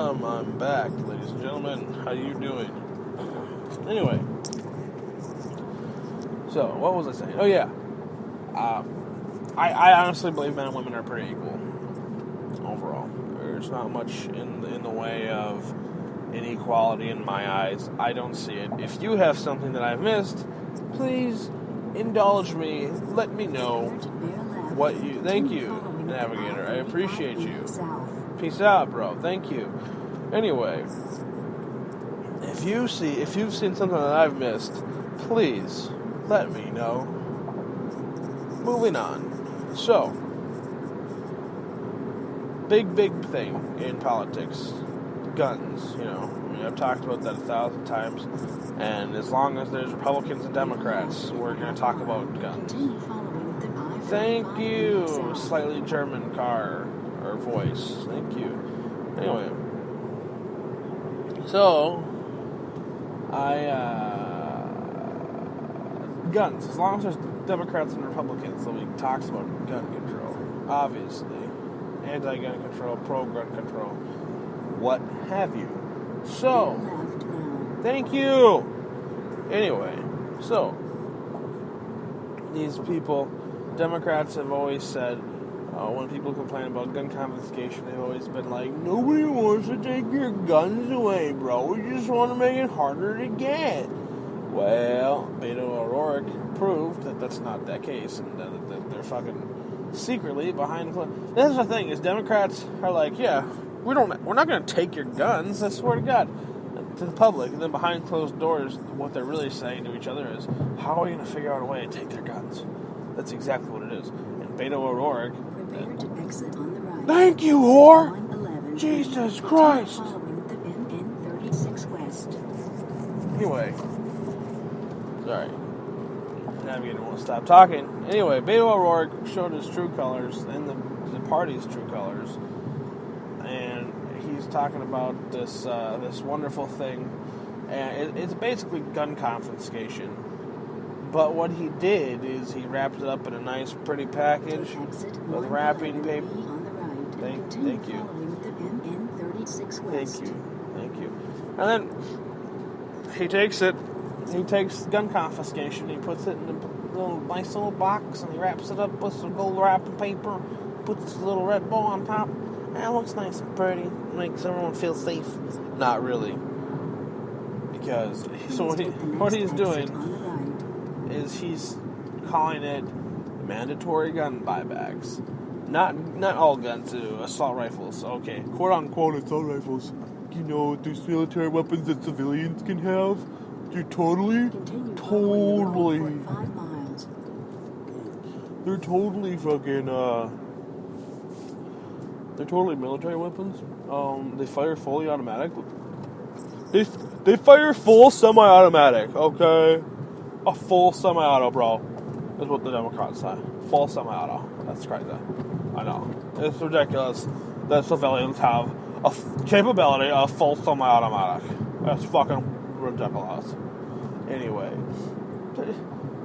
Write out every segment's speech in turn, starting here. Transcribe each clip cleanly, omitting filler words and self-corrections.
I'm back, ladies and gentlemen. How you doing? Anyway, so what was I saying? Oh yeah, I honestly believe men and women are pretty equal overall. There's not much in the way of inequality in my eyes. I don't see it. If you have something that I've missed, please indulge me. Let me know what you. Thank you, Navigator. I appreciate you. Peace out, bro. Thank you. Anyway, if you've seen something that I've missed, please let me know. Moving on. So, big thing in politics. Guns, I mean, I've talked about that 1,000 times, and as long as there's Republicans and Democrats, we're going to talk about guns. Thank you, slightly German car, or voice. Thank you. Anyway, so, guns, as long as there's Democrats and Republicans, nobody talks about gun control, obviously. Anti-gun control, pro-gun control, what have you. So, thank you! Anyway, so, these people, Democrats have always said, when people complain about gun confiscation, they've always been like, nobody wants to take your guns away, bro. We just want to make it harder to get. Well, Beto O'Rourke proved that that's not that case, and that they're fucking secretly behind closed. This is the thing: is Democrats are like, yeah, we're not going to take your guns. I swear to God, to the public, and then behind closed doors, what they're really saying to each other is, how are we going to figure out a way to take their guns? That's exactly what it is. And Beto O'Rourke. Prepare to exit on the right. Thank you, whore. Jesus Christ. Anyway. Sorry. Navigator won't stop talking. Anyway, Beto O'Rourke showed his true colors and the party's true colors. And he's talking about this wonderful thing. And it's basically gun confiscation. But what he did is he wrapped it up in a nice, pretty package with wrapping paper. Thank you. Thank you. And then he takes gun confiscation, he puts it in a nice little box, and he wraps it up with some gold wrapping paper, puts a little red bow on top, and it looks nice and pretty, makes everyone feel safe. Not really. Because, so what he's doing is he's calling it mandatory gun buybacks. Not all guns, assault rifles. Okay, quote unquote assault rifles. Those military weapons that civilians can have. They're totally fucking, they're totally military weapons. They fire fully automatic. They fire full semi-automatic, okay? A full semi-auto, bro. Is what the Democrats say. Full semi-auto. That's crazy. I know. It's ridiculous that civilians have a capability of full semi-automatic. That's fucking ridiculous. Anyway,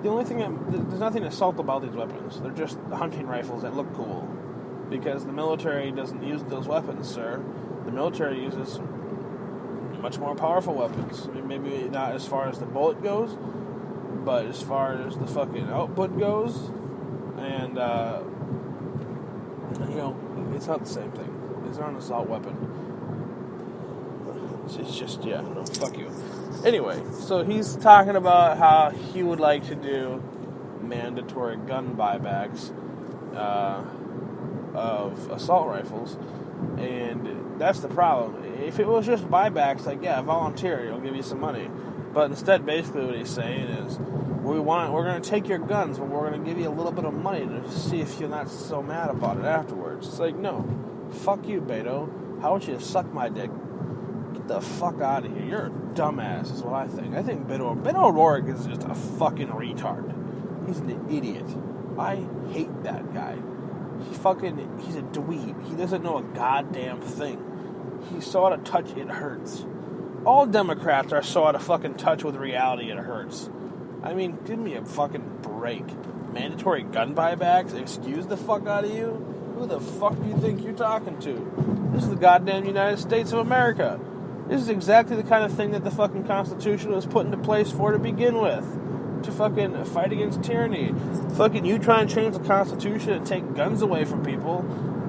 the only thing there's nothing assault about these weapons. They're just hunting rifles that look cool. Because the military doesn't use those weapons, sir. The military uses much more powerful weapons. I mean, maybe not as far as the bullet goes, but as far as the fucking output goes, and it's not the same thing. It's not an assault weapon. It's just, fuck you. Anyway, so he's talking about how he would like to do mandatory gun buybacks of assault rifles, and that's the problem. If it was just buybacks, volunteer, it'll give you some money. But instead, basically what he's saying is, we're going to take your guns, but we're going to give you a little bit of money to see if you're not so mad about it afterwards. It's like, no, fuck you, Beto. How about you suck my dick? Get the fuck out of here. You're a dumbass, is what I think. I think Beto O'Rourke is just a fucking retard. He's an idiot. I hate that guy. He's a dweeb. He doesn't know a goddamn thing. He's so out of touch, it hurts. All Democrats are so out of fucking touch with reality, it hurts. I mean, give me a fucking break. Mandatory gun buybacks? Excuse the fuck out of you? Who the fuck do you think you're talking to? This is the goddamn United States of America. This is exactly the kind of thing that the fucking Constitution was put into place for to begin with. To fucking fight against tyranny. Fucking you try and change the Constitution and take guns away from people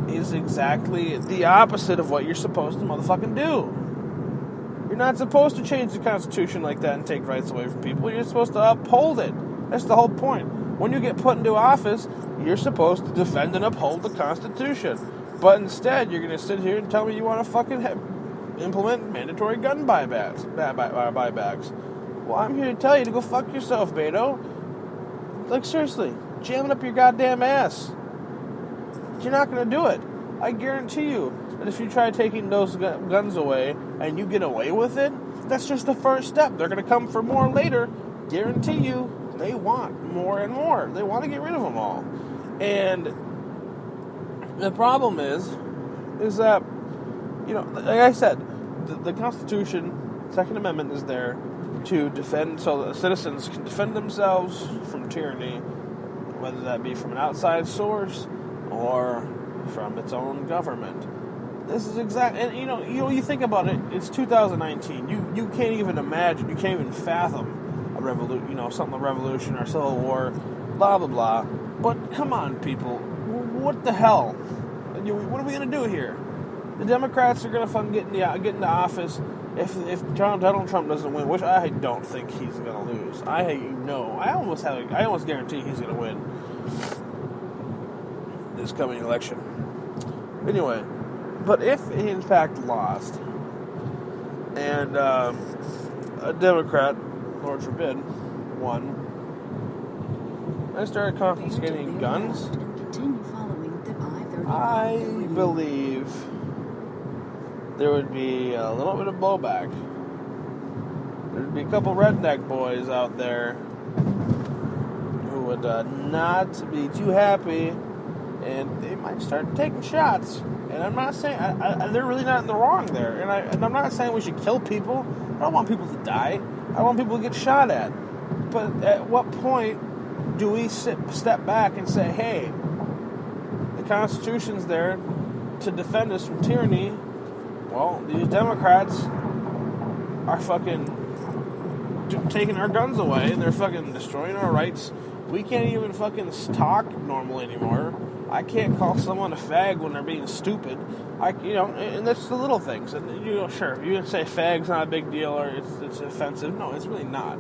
is exactly the opposite of what you're supposed to motherfucking do. You're not supposed to change the Constitution like that and take rights away from people. You're supposed to uphold it. That's the whole point. When you get put into office, you're supposed to defend and uphold the Constitution. But instead, you're going to sit here and tell me you want to fucking implement mandatory gun buybacks. Well, I'm here to tell you to go fuck yourself, Beto. Like, seriously, jam it up your goddamn ass. You're not going to do it. I guarantee you that if you try taking those guns away and you get away with it, that's just the first step. They're going to come for more later. Guarantee you, they want more and more. They want to get rid of them all. And the problem is that, you know, like I said, the Constitution, Second Amendment is there to defend, so that citizens can defend themselves from tyranny, whether that be from an outside source or from its own government. This is exact, and you think about it. It's 2019. You can't even imagine. You can't even fathom a revolution or civil war, blah blah blah. But come on, people, what the hell? What are we gonna do here? The Democrats are gonna fucking get into office. If Donald Trump doesn't win, which I don't think he's gonna lose, I almost guarantee he's gonna win this coming election. Anyway, but if he in fact lost, and a Democrat, Lord forbid, won, and started confiscating guns, I believe there would be a little bit of blowback. There'd be a couple redneck boys out there who would not be too happy, and they might start taking shots. And I'm not saying they're really not in the wrong there. And I'm not saying we should kill people. I don't want people to die. I want people to get shot at. But at what point do we step back and say, hey, the Constitution's there to defend us from tyranny? Well, these Democrats are fucking taking our guns away, and they're fucking destroying our rights. We can't even fucking talk normal anymore. I can't call someone a fag when they're being stupid. And that's the little things. And sure, you can say fag's not a big deal or it's offensive. No, it's really not.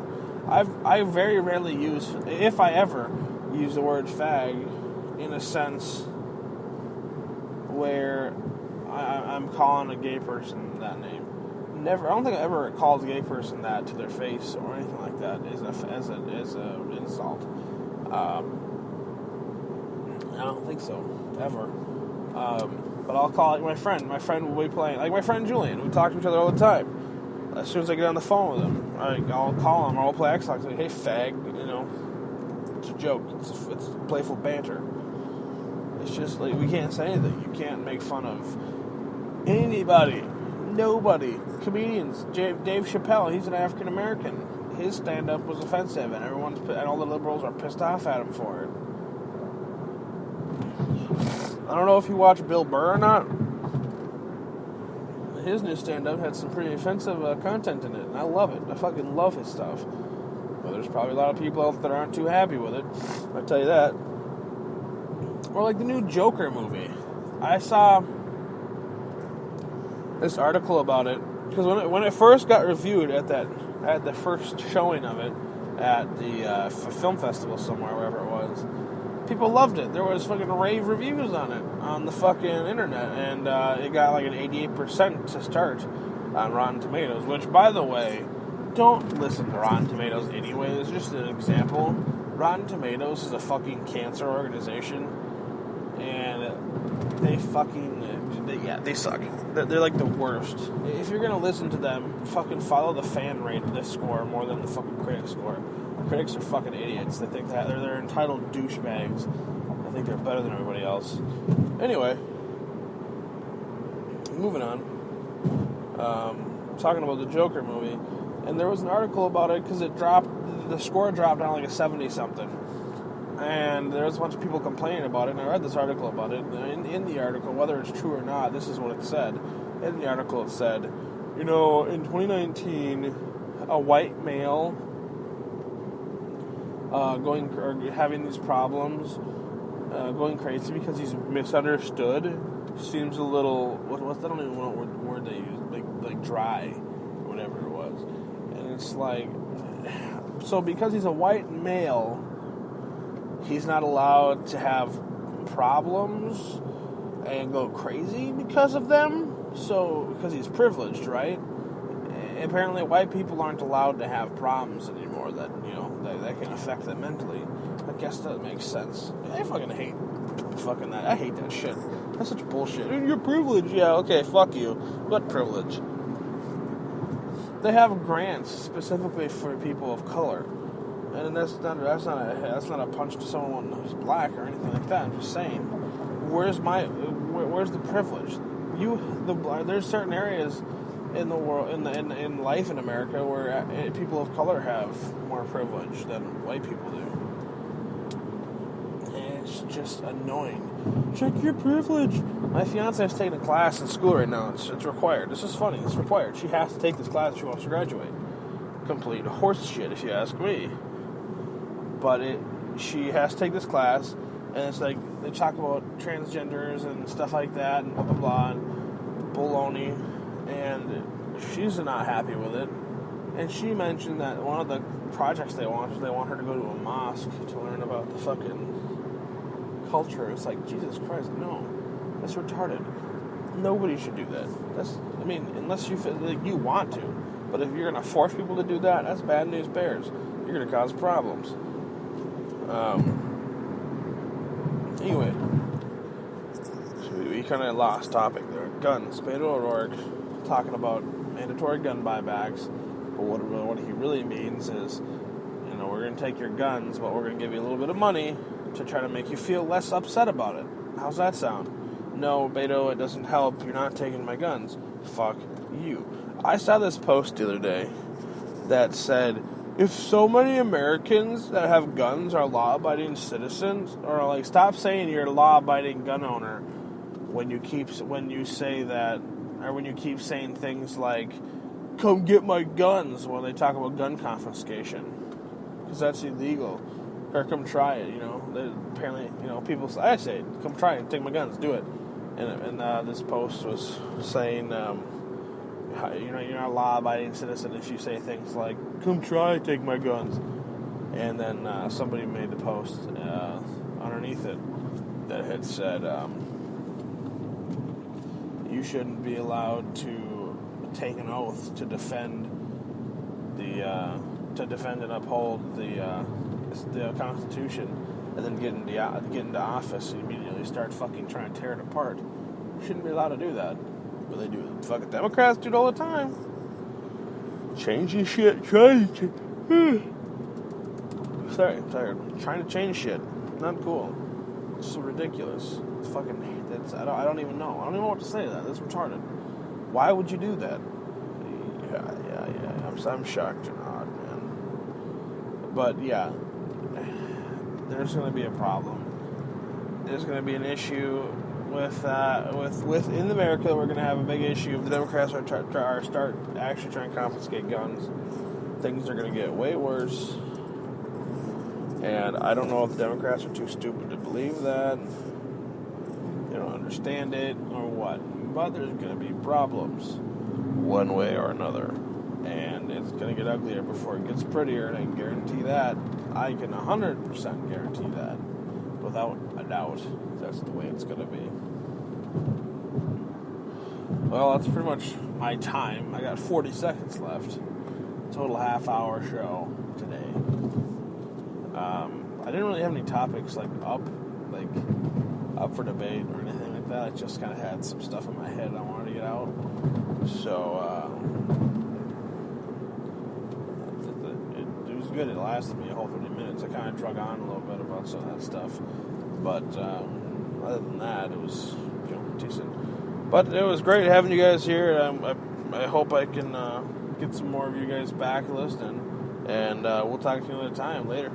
I very rarely use, if I ever use the word fag in a sense where I'm calling a gay person that name. Never. I don't think I ever called a gay person that to their face or anything like that as an insult. I don't think so, ever. But I'll call it my friend. My friend will be playing, like my friend Julian. We talk to each other all the time. As soon as I get on the phone with him, I'll call him or I'll play Xbox. Like, hey, fag, it's a joke. It's playful banter. It's just like we can't say anything. You can't make fun of anybody, nobody. Comedians. Dave Chappelle. He's an African American. His stand-up was offensive, and all the liberals are pissed off at him for it. I don't know if you watch Bill Burr or not. His new stand-up had some pretty offensive content in it, and I love it. I fucking love his stuff. But there's probably a lot of people out there that aren't too happy with it. I'll tell you that. Or like the new Joker movie. I saw this article about it because when it first got reviewed at the first showing of it at the film festival somewhere, wherever it was, people loved it. There was fucking rave reviews on it on the fucking internet, and it got like an 88% to start on Rotten Tomatoes, which, by the way, don't listen to Rotten Tomatoes anyway. It's just an example. Rotten Tomatoes is a fucking cancer organization, and they suck. They're like the worst. If you're gonna listen to them, fucking follow the fan rated score more than the fucking critic score. Critics are fucking idiots. They think that they're entitled douchebags. I think they're better than everybody else. Anyway, moving on. Talking about the Joker movie, and there was an article about it because the score dropped down like a 70-something. And there's a bunch of people complaining about it, and I read this article about it. In the article, whether it's true or not, this is what it said. In the article, it said, in 2019, a white male having these problems, going crazy because he's misunderstood, seems a little. I don't even know what word they use, like dry, whatever it was. And it's like, so because he's a white male, he's not allowed to have problems and go crazy because of them. So, because he's privileged, right? Apparently, white people aren't allowed to have problems anymore that can affect them mentally. I guess that makes sense. I fucking hate that. I hate that shit. That's such bullshit. You're privileged. Yeah, okay, fuck you. What privilege? They have grants specifically for people of color. And that's not a punch to someone who's black or anything like that. I'm just saying, where's the privilege? There's certain areas in the world, in life in America, where people of color have more privilege than white people do. And it's just annoying. Check your privilege. My fiance is taking a class in school right now. It's required. This is funny. It's required. She has to take this class if she wants to graduate. Complete horse shit, if you ask me. But she has to take this class, and it's like they talk about transgenders and stuff like that, and blah blah blah, and baloney, and she's not happy with it. And she mentioned that one of the projects they want her to go to a mosque to learn about the fucking culture. It's like, Jesus Christ, no, that's retarded. Nobody should do that. Unless you feel like you want to. But if you're gonna force people to do that, that's bad news bears. You're gonna cause problems. Anyway, so we kind of lost topic there. Guns. Beto O'Rourke talking about mandatory gun buybacks, but what he really means is, we're going to take your guns, but we're going to give you a little bit of money to try to make you feel less upset about it. How's that sound? No, Beto, it doesn't help. You're not taking my guns. Fuck you. I saw this post the other day that said, if so many Americans that have guns are law-abiding citizens, or like, stop saying you're a law-abiding gun owner when you keep saying things like, come get my guns, when they talk about gun confiscation, because that's illegal, or come try it. Apparently, people say, I say, come try it, take my guns, do it. And this post was saying, you're not a law-abiding citizen if you say things like, come try, take my guns. And then somebody made the post underneath it that had said, you shouldn't be allowed to take an oath to defend and uphold the Constitution, and then get into office and immediately start fucking trying to tear it apart. You shouldn't be allowed to do that. But they do. Fucking Democrats do it all the time. Change your shit. Sorry, I'm tired. Trying to change shit. Not cool. It's so ridiculous. It's fucking. I don't even know. I don't even know what to say to that. That's retarded. Why would you do that? Yeah. I'm shocked and odd, man. But yeah, there's going to be a problem. There's going to be an issue with in America. We're going to have a big issue if the Democrats start actually trying to confiscate guns. Things are going to get way worse. And I don't know if the Democrats are too stupid to believe that, they don't understand it, or what. But there's going to be problems, one way or another. And it's going to get uglier before it gets prettier, and I can guarantee that. I can 100% guarantee that, without a doubt. That's the way it's going to be. Well, that's pretty much my time. I got 40 seconds left. Total half-hour show today. I didn't really have any topics up for debate or anything like that. I just kind of had some stuff in my head I wanted to get out. So it was good. It lasted me a whole 30 minutes. I kind of drug on a little bit about some of that stuff, but other than that, it was decent. But it was great having you guys here. I hope I can get some more of you guys back listening, and we'll talk to you another time later.